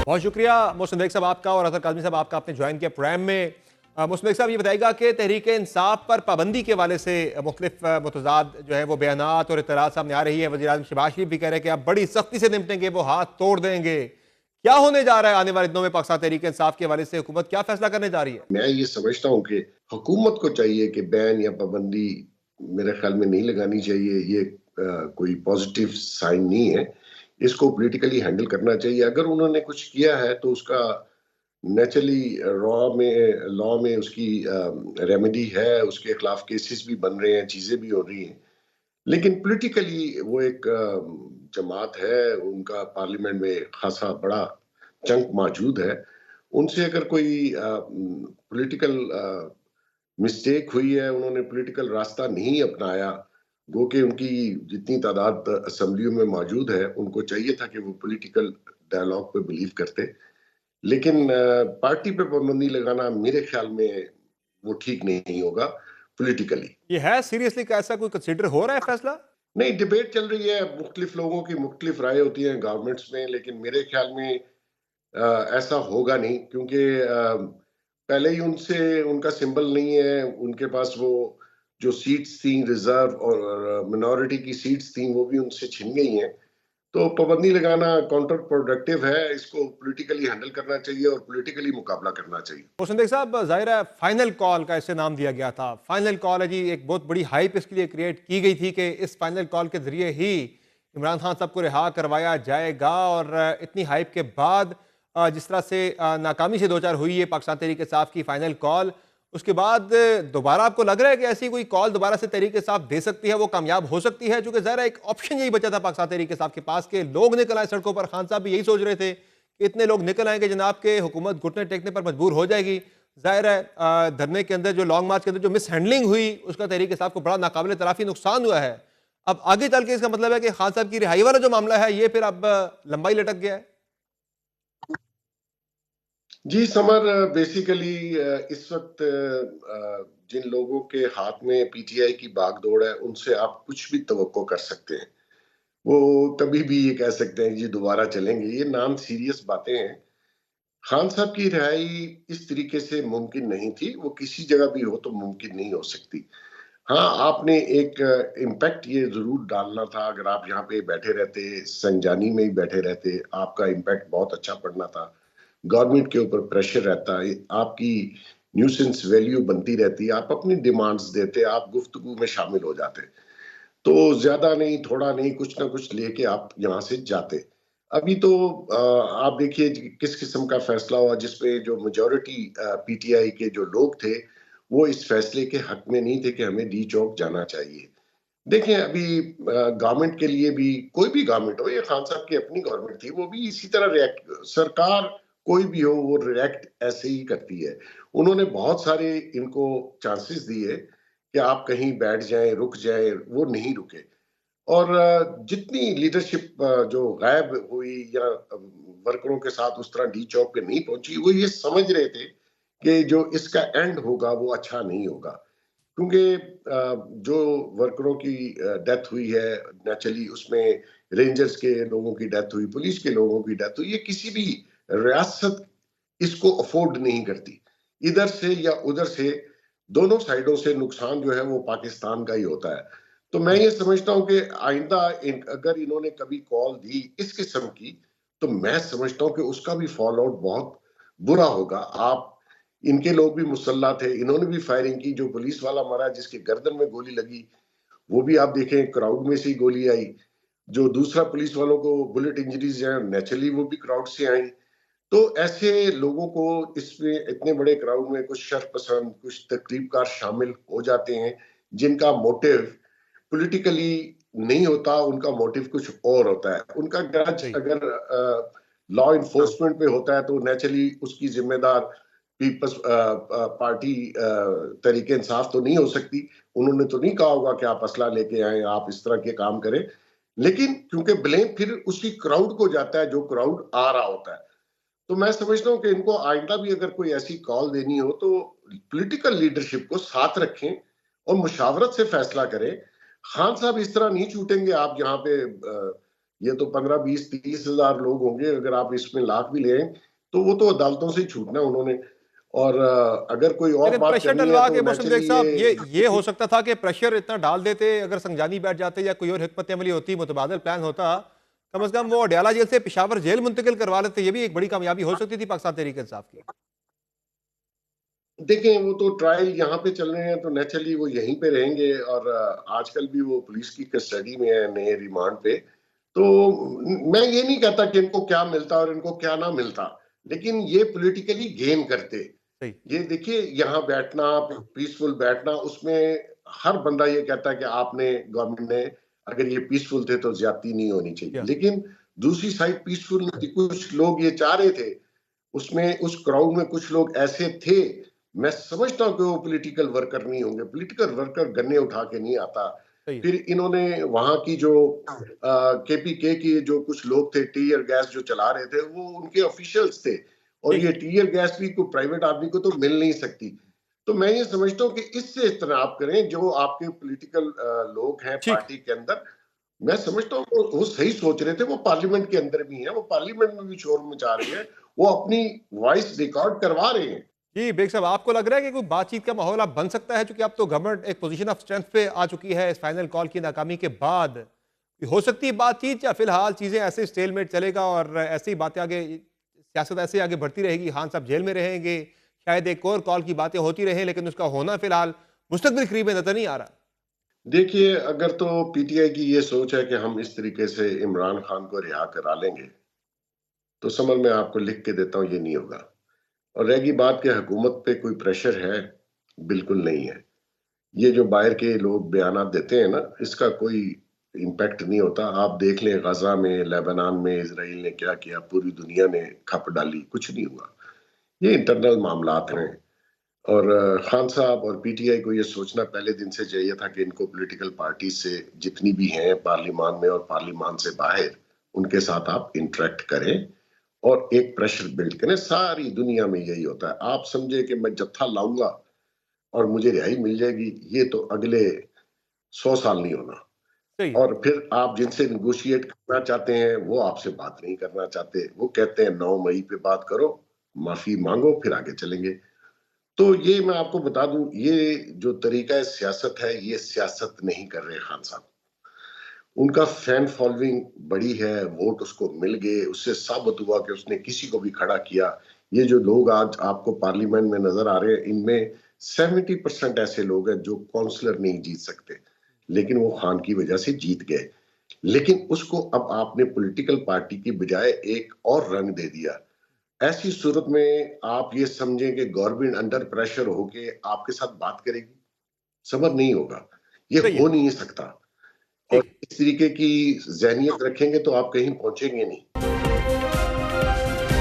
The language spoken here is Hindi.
बहुत शुक्रिया मोहसिन बेग साहब आपका और अतर काज़मी साहब आपका, आपने ज्वाइन किया प्रोग्राम में। मोहसिन बेग साहब ये बताइएगा कि तहरीक इंसाफ पर पाबंदी के वाले से मुख्तलिफ मुतजाद जो है वो बयानात और इतराज़ सामने आ रही है। वज़ीर आज़म शहबाज शरीफ भी कह रहे हैं कि आप बड़ी सख्ती से निपटेंगे, वो हाथ तोड़ देंगे। क्या होने जा रहा है आने वाले दिनों में पाकिस्तान तहरीक इंसाफ के हवाले से? हुकूमत क्या फैसला करने जा रही है? मैं ये समझता हूँ कि हुकूमत को चाहिए कि बैन या पाबंदी मेरे ख्याल में नहीं लगानी चाहिए। ये कोई पॉजिटिव साइन नहीं है। इसको पॉलिटिकली हैंडल करना चाहिए। अगर उन्होंने कुछ किया है तो उसका नेचुरली लॉ में उसकी रेमेडी है, उसके खिलाफ केसेस भी बन रहे हैं, चीजें भी हो रही हैं। लेकिन पॉलिटिकली वो एक जमात है, उनका पार्लियामेंट में खासा बड़ा चंक मौजूद है। उनसे अगर कोई पॉलिटिकल मिस्टेक हुई है, उन्होंने पॉलिटिकल रास्ता नहीं अपनाया, गो कि उनकी जितनी तादाद असेंबलियों में मौजूद है, उनको चाहिए था कि वो पॉलिटिकल डायलॉग पे बिलीव करते। लेकिन पार्टी पे पाबंदी लगाना मेरे ख्याल में वो ठीक नहीं होगा पॉलिटिकली। ये है सीरियसली का ऐसा कोई कंसिडर हो रहा है फैसला? नहीं, डिबेट चल रही है, मुख्तलिफ लोगों की मुख्तलिफ राय होती है गवर्नमेंट्स में, लेकिन मेरे ख्याल में ऐसा होगा नहीं, क्योंकि पहले ही उनसे उनका सिंबल नहीं है, उनके पास वो जो सीट्स थी रिजर्व और मिनॉरिटी की सीट्स थी वो भी उनसे छिन गई हैं। तो पाबंदी लगाना काउंटर प्रोडक्टिव है, इसको पॉलिटिकली हैंडल करना चाहिए और पॉलिटिकली मुकाबला करना चाहिए। मोहसिन बेग साहब, जाहिर है फाइनल कॉल का इसे नाम दिया गया था। फाइनल कॉल है जी, एक बहुत बड़ी हाइप इसके लिए क्रिएट की गई थी कि इस फाइनल कॉल के जरिए ही इमरान खान साहब को रिहा करवाया जाएगा। और इतनी हाइप के बाद जिस तरह से नाकामी से दो चार हुई है पाकिस्तान तहरीक इंसाफ की फाइनल कॉल, उसके बाद दोबारा आपको लग रहा है कि ऐसी कोई कॉल दोबारा से तहरीक इंसाफ दे सकती है, वो कामयाब हो सकती है? क्योंकि ज़ाहिर है एक ऑप्शन यही बचा था पाकिस्तान तहरीक इंसाफ के पास के लोग निकल आए सड़कों पर। खान साहब भी यही सोच रहे थे कि इतने लोग निकल आएंगे जनाब के हुकूमत घुटने टेकने पर मजबूर हो जाएगी। जाहिर है धरने के अंदर जो लॉन्ग मार्च के अंदर जो मिस हैंडलिंग हुई उसका तहरीक इंसाफ को बड़ा नाकाबिल तराफी नुकसान हुआ है। अब आगे चल के इसका मतलब है कि खान साहब की रिहाई वाला जो मामला है ये फिर अब लंबाई लटक गया है। जी समर, बेसिकली इस वक्त जिन लोगों के हाथ में पीटीआई की बागडोर है उनसे आप कुछ भी तवक्को कर सकते हैं। वो कभी भी ये कह सकते हैं जी दोबारा चलेंगे, ये नॉन सीरियस बातें हैं। खान साहब की रिहाई इस तरीके से मुमकिन नहीं थी, वो किसी जगह भी हो तो मुमकिन नहीं हो सकती। हाँ, आपने एक इम्पैक्ट ये जरूर डालना था। अगर आप यहाँ पे बैठे रहते, संजानी में ही बैठे रहते, आपका इम्पैक्ट बहुत अच्छा पड़ना था। गवर्नमेंट के ऊपर प्रेशर रहता है, आपकी न्यूसेंस वैल्यू बनती रहती, आप अपनी डिमांड्स देते, आप गुफ्तगू में शामिल हो जाते। तो ज्यादा नहीं, थोड़ा नहीं, कुछ ना कुछ लेके आप यहाँ से जाते। अभी तो आप देखिए किस किस्म का फैसला हुआ, जिसपे जो मेजोरिटी पीटीआई के जो लोग थे वो इस फैसले के हक में नहीं थे कि हमें डी चौक जाना चाहिए। देखें, अभी गवर्नमेंट के लिए भी, कोई भी गवर्नमेंट हो, ये खान साहब की अपनी गवर्नमेंट थी, वो भी इसी तरह रिएक्ट, सरकार कोई भी हो वो रिएक्ट ऐसे ही करती है। उन्होंने बहुत सारे इनको चांसेस दिए कि आप कहीं बैठ जाएं, रुक जाएं, वो नहीं रुके। और जितनी लीडरशिप जो गायब हुई या वर्करों के साथ उस तरह डी चौक पे नहीं पहुंची, वो ये समझ रहे थे कि जो इसका एंड होगा वो अच्छा नहीं होगा। क्योंकि जो वर्करों की डेथ हुई है नेचुरली, उसमें रेंजर्स के लोगों की डेथ हुई, पुलिस के लोगों की डेथ हुई, ये किसी भी रियासत इसको अफोर्ड नहीं करती। इधर से या उधर से, दोनों साइडों से नुकसान जो है वो पाकिस्तान का ही होता है। तो मैं ये समझता हूं कि आइंदा अगर इन्होंने कभी कॉल दी इस किस्म की, तो मैं समझता हूं कि उसका भी फॉल आउट बहुत बुरा होगा। आप, इनके लोग भी मुसल्ला थे, इन्होंने भी फायरिंग की। जो पुलिस वाला मरा जिसके गर्दन में गोली लगी, वो भी आप देखें क्राउड में से ही गोली आई। जो दूसरा पुलिस वालों को बुलेट इंजरीज है, नेचुरली वो भी क्राउड से आई। तो ऐसे लोगों को इसमें, इतने बड़े क्राउड में कुछ शर्फ पसंद, कुछ तकरीबकार शामिल हो जाते हैं जिनका मोटिव पॉलिटिकली नहीं होता, उनका मोटिव कुछ और होता है। उनका ग्रज सही। अगर लॉ इन्फोर्समेंट पे होता है तो नेचुरली उसकी जिम्मेदार पीपल्स पार्टी तरीके इंसाफ तो नहीं हो सकती। उन्होंने तो नहीं कहा होगा कि आप असला लेके आए, आप इस तरह के काम करें। लेकिन क्योंकि ब्लेम फिर उसी क्राउड को जाता है जो क्राउड आ रहा होता है। तो मैं समझता हूँ कि इनको आइंदा भी अगर कोई ऐसी कॉल देनी हो तो पॉलिटिकल लीडरशिप को साथ रखें और मुशावरत से फैसला करें। खान साहब इस तरह नहीं छूटेंगे। आप यहाँ पे ये तो 15, 20, 30 हजार लोग होंगे, अगर आप इसमें लाख भी ले आए, तो वो तो अदालतों से ही छूटना है उन्होंने। और अगर कोई और लेकिन बात प्रेशर करनी है डलवा तो के मोहसिन बेग नेचुरली साहब, ये हो ये सकता था कि प्रेशर इतना डाल देते, अगर संजानी बैठ जाते या कोई और हिकमत अमली होती, मुतबादल प्लान होता, कम से कम वो अडयाला जेल से पिशावर जेल मुंतकिल करवा लेते। ये भी एक बड़ी कामयाबी हो सकती थी पाकिस्तान तहरीक इंसाफ की। देखें, वो तो ट्रायल यहाँ पे चल रहे हैं, तो नेचुरली वो यहीं पे रहेंगे। और आजकल भी वो पुलिस की कस्टडी में है, नए रिमांड पे। तो मैं ये नहीं कहता कि इनको क्या मिलता और इनको क्या ना मिलता, लेकिन ये पॉलिटिकली गेन करते। सही। ये देखिए, यहाँ बैठना, पीसफुल बैठना, उसमें हर बंदा ये कहता है कि आपने, गवर्नमेंट ने, अगर ये पीसफुल थे तो ज्यादती नहीं होनी चाहिए। या लेकिन दूसरी साइड पीसफुल नहीं थी, कुछ लोग ये चाह रहे थे। उसमें उस क्राउड में कुछ लोग ऐसे थे, मैं समझता हूं कि वो पॉलिटिकल वर्कर नहीं होंगे। पॉलिटिकल वर्कर गन्ने उठा के नहीं आता। सही है। फिर इन्होंने वहां की जो केपीके की जो कुछ लोग थे, टीयर गैस जो चला रहे थे, वो उनके ऑफिशियल्स थे। और ठीक ये है। टीयर गैस भी कोई प्राइवेट आदमी को तो मिल नहीं सकती। तो मैं ये समझता हूँ कि इससे इज्तनाब करें, जो आपके पॉलिटिकल लोग हैं ठीक है। पार्टी के अंदर। मैं समझता हूँ वो सही सोच रहे थे। वो पार्लियामेंट के अंदर भी है, वो पार्लियामेंट में भी शोर मचा रहे हैं, वो अपनी वॉइस रिकॉर्ड करवा रहे हैं। जी बेग साहब, आपको लग रहा है कि कोई बातचीत का माहौल अब बन सकता है, चूंकि अब तो गवर्नमेंट एक पोजीशन ऑफ स्ट्रेंथ पे आ चुकी है इस फाइनल कॉल की नाकामी के बाद? हो सकती है बातचीत, या फिलहाल चीजें ऐसे स्टेलमेट चलेगा और ऐसे ही बातें आगे, सियासत ऐसे आगे बढ़ती रहेगी, खान साहब जेल में रहेंगे, शायद एक और कॉल की बातें होती रहें, लेकिन उसका होना फिलहाल मुस्तकबिल करीब में नजर नहीं आ रहा? देखिए, अगर तो पीटीआई की ये सोच है कि हम इस तरीके से इमरान खान को रिहा करा लेंगे, तो समझ में आपको लिख के देता हूं, ये नहीं होगा। और रहेगी बात कि हुकूमत पे कोई प्रेशर है, बिल्कुल नहीं है। ये जो बाहर के लोग बयानात देते हैं ना, इसका कोई इम्पैक्ट नहीं होता। आप देख लें, गजा में, लेबनान में इसराइल ने क्या किया, पूरी दुनिया ने खप डाली, कुछ नहीं हुआ। ये इंटरनल मामलात हैं। और खान साहब और पीटीआई को ये सोचना पहले दिन से चाहिए था कि इनको पॉलिटिकल पार्टी से, जितनी भी हैं पार्लियामान में और पार्लियामान से बाहर, उनके साथ आप इंटरेक्ट करें और एक प्रेशर बिल्ड करें। सारी दुनिया में यही होता है। आप समझे कि मैं जत्था लाऊंगा और मुझे रिहाई मिल जाएगी, ये तो अगले 100 साल नहीं होना। सही है। और फिर आप जिनसे निगोशिएट करना चाहते हैं, वो आपसे बात नहीं करना चाहते। वो कहते हैं 9 मई पे बात करो, माफी मांगो, फिर आगे चलेंगे। तो ये मैं आपको बता दूं, ये जो तरीका है सियासत है, ये सियासत नहीं कर रहे खान साहब। उनका फैन फॉलोइंग बड़ी है, वोट उसको मिल गए, उससे साबित हुआ कि उसने किसी को भी खड़ा किया। ये जो लोग आज आपको पार्लियामेंट में नजर आ रहे हैं, इनमें 70% ऐसे लोग हैं जो काउंसलर नहीं जीत सकते, लेकिन वो खान की वजह से जीत गए। लेकिन उसको अब आपने पॉलिटिकल पार्टी की बजाय एक और रंग दे दिया। ऐसी सूरत में आप ये समझें कि गवर्नमेंट अंडर प्रेशर होके आपके साथ बात करेगी, समझ नहीं होगा। ये सही है। हो नहीं सकता। और ठीक है। इस तरीके की ज़हनियत रखेंगे तो आप कहीं पहुंचेंगे नहीं।